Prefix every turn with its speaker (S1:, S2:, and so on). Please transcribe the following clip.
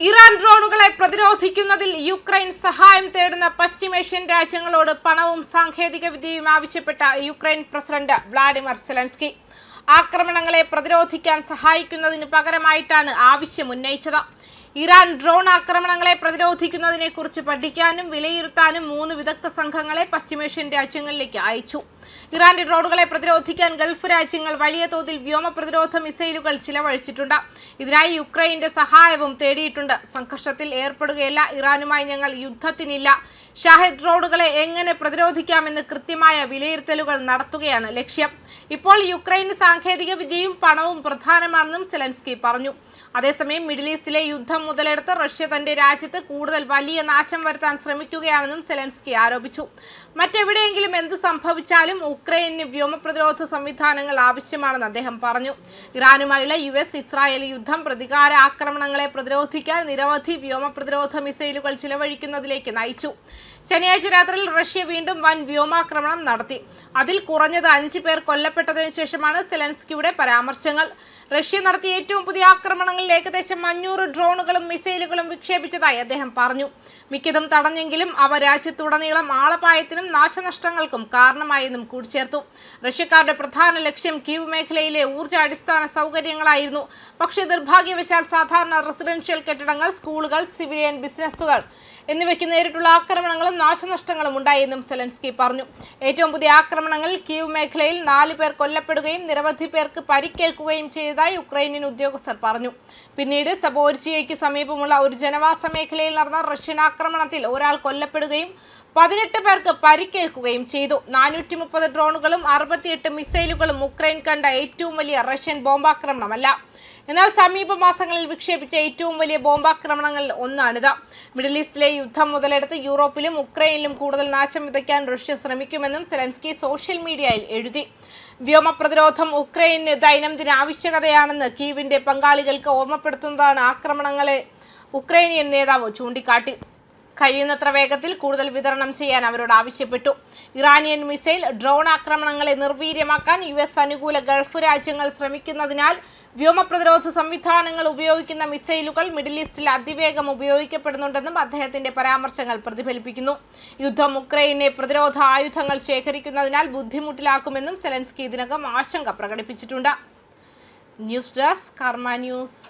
S1: Iran ഡ്രോണുകളെ പ്രതിരോധിക്കുന്നതിൽ Ukraine സഹായം തേടുന്ന പശ്ചിമേഷ്യൻ രാജ്യങ്ങളോട് പണവും സാങ്കേതിക വിദ്യയും ആവശ്യപ്പെട്ട യുക്രൈൻ പ്രസിഡന്റ് വ്ളാഡിമിർ സെലൻസ്കി ആക്രമണങ്ങളെ പ്രതിരോധിക്കാൻ സഹായിക്കുന്നതിന് പകരമായിട്ടാണ് ആവശ്യം ഉന്നയിച്ചത്. ഇറാൻ ഡ്രോൺ ആക്രമണങ്ങളെ പ്രതിരോധിക്കുന്നതിനെക്കുറിച്ച് പഠിക്കാനും വിലയിരുത്താനും 3 വിദഗ്ധ സംഘങ്ങളെ പശ്ചിമേഷ്യൻ രാജ്യങ്ങളിലേക്ക് അയച്ചു. ഇറാന്റെ ഡ്രോണുകളെ പ്രതിരോധിക്കാൻ ഗൾഫ് രാജ്യങ്ങൾ വലിയ തോതിൽ വ്യോമ പ്രതിരോധ മിസൈലുകൾ ചിലവഴിച്ചിട്ടുണ്ട്. ഇതിനായി യുക്രൈന്റെ സഹായവും തേടിയിട്ടുണ്ട്. സംഘർഷത്തിൽ ഏർപ്പെടുകയല്ല, ഇറാനുമായി ഞങ്ങൾ യുദ്ധത്തിനില്ല. ഷാഹിദ് ഡ്രോണുകളെ എങ്ങനെ പ്രതിരോധിക്കാമെന്ന് കൃത്യമായ വിലയിരുത്തലുകൾ നടത്തുകയാണ് ലക്ഷ്യം. ഇപ്പോൾ യുക്രൈന് സാങ്കേതിക വിദ്യയും പണവും പ്രധാനമാണെന്നും സെലൻസ്കി പറഞ്ഞു. അതേസമയം മിഡിൽ ഈസ്റ്റിലെ യുദ്ധം മുതലെടുത്ത് റഷ്യ തന്റെ രാജ്യത്ത് കൂടുതൽ വലിയ നാശം വരുത്താൻ ശ്രമിക്കുകയാണെന്നും സെലൻസ്കി ആരോപിച്ചു. മറ്റെവിടെയെങ്കിലും എന്ത് സംഭവിച്ചാലും ഉക്രൈന് വ്യോമ പ്രതിരോധ സംവിധാനങ്ങൾ ആവശ്യമാണെന്ന് അദ്ദേഹം പറഞ്ഞു. ഇറാനുമായുള്ള US-ഇസ്രായേൽ യുദ്ധം പ്രതികാര ആക്രമണങ്ങളെ പ്രതിരോധിക്കാൻ നിരവധി വ്യോമ പ്രതിരോധ മിസൈലുകൾ ചിലവഴിക്കുന്നതിലേക്ക് നയിച്ചു. ശനിയാഴ്ച രാത്രിയിൽ റഷ്യ വീണ്ടും വൻ വ്യോമാക്രമണം നടത്തി. അതിൽ കുറഞ്ഞത് 5 പേർ കൊല്ലപ്പെട്ടതിനു ശേഷമാണ് സെലൻസ്കിയുടെ പരാമർശങ്ങൾ. റഷ്യ നടത്തിയ ഏറ്റവും പുതിയ ആക്രമണങ്ങളിൽ ഏകദേശം 500 ഡ്രോണുകളും മിസൈലുകളും വിക്ഷേപിച്ചതായി അദ്ദേഹം പറഞ്ഞു. മിക്കതും തടഞ്ഞെങ്കിലും അവ രാജ്യത്തുടനീളം ആളപായത്തിനും നാശനഷ്ടങ്ങൾക്കും കാരണമായെന്നും കൂട്ടിച്ചേർത്തു. റഷ്യക്കാരുടെ പ്രധാന ലക്ഷ്യം കീവ് മേഖലയിലെ ഊർജ്ജ അടിസ്ഥാന സൗകര്യങ്ങളായിരുന്നു. പക്ഷേ നിർഭാഗ്യവശാൽ സാധാരണ റെസിഡൻഷ്യൽ കെട്ടിടങ്ങൾ, സ്കൂളുകൾ, സിവിലിയൻ ബിസിനസ്സുകൾ എന്നിവയ്ക്ക് നേരിട്ടുള്ള ആക്രമണങ്ങളും നാശനഷ്ടങ്ങളും ഉണ്ടായെന്നും സെലൻസ്കി പറഞ്ഞു. ഏറ്റവും പുതിയ ആക്രമണങ്ങളിൽ കീവ് മേഖലയിൽ 4 പേർ കൊല്ലപ്പെടുകയും നിരവധി പേർക്ക് പരിക്കേൽക്കുകയും ചെയ്തതായി യുക്രൈനിയൻ ഉദ്യോഗസ്ഥർ പറഞ്ഞു. പിന്നീട് സബോരിച്ചിയയ്ക്ക് സമീപമുള്ള ഒരു ജനവാസ മേഖലയിൽ നടന്ന റഷ്യൻ ആക്രമണത്തിൽ ഒരാൾ കൊല്ലപ്പെടുകയും 18 പേർക്ക് പരിക്കേൽക്കുകയും ചെയ്തു. 430 ഡ്രോണുകളും 68 മിസൈലുകളും ഉക്രൈൻ കണ്ട ഏറ്റവും വലിയ റഷ്യൻ ബോംബാക്രമണമല്ല. എന്നാൽ സമീപ മാസങ്ങളിൽ വിക്ഷേപിച്ച ഏറ്റവും വലിയ ബോംബാക്രമണങ്ങളിൽ ഒന്നാണിത്. മിഡിൽ ഈസ്റ്റിലെ യുദ്ധം മുതലെടുത്ത് യൂറോപ്പിലും ഉക്രൈനിലും കൂടുതൽ നാശം വിതയ്ക്കാൻ റഷ്യ ശ്രമിക്കുമെന്നും സെലൻസ്കി സോഷ്യൽ മീഡിയയിൽ എഴുതി. വ്യോമ പ്രതിരോധം ഉക്രൈന് ദൈനംദിന ആവശ്യകതയാണെന്ന് കീവിന്റെ പങ്കാളികൾക്ക് ഓർമ്മപ്പെടുത്തുന്നതാണ് ആക്രമണങ്ങളെ ഉക്രൈനിയൻ നേതാവ് ചൂണ്ടിക്കാട്ടി. കഴിയുന്നത്ര വേഗത്തിൽ കൂടുതൽ വിതരണം ചെയ്യാൻ അവരോട് ആവശ്യപ്പെട്ടു. ഇറാനിയൻ മിസൈൽ, ഡ്രോൺ ആക്രമണങ്ങളെ നിർവീര്യമാക്കാൻ US അനുകൂല ഗൾഫ് രാജ്യങ്ങൾ ശ്രമിക്കുന്നതിനാൽ വ്യോമ പ്രതിരോധ സംവിധാനങ്ങൾ ഉപയോഗിക്കുന്ന മിസൈലുകൾ മിഡിൽ ഈസ്റ്റിൽ അതിവേഗം ഉപയോഗിക്കപ്പെടുന്നുണ്ടെന്നും അദ്ദേഹത്തിന്റെ പരാമർശങ്ങൾ പ്രതിഫലിപ്പിക്കുന്നു. യുദ്ധം ഉക്രൈനെ പ്രതിരോധ ആയുധങ്ങൾ ശേഖരിക്കുന്നതിനാൽ ബുദ്ധിമുട്ടിലാക്കുമെന്നും സെലൻസ്കി ഇതിനകം ആശങ്ക പ്രകടിപ്പിച്ചിട്ടുണ്ട്. ന്യൂസ് ഡെസ്ക് കർമ്മ ന്യൂസ്.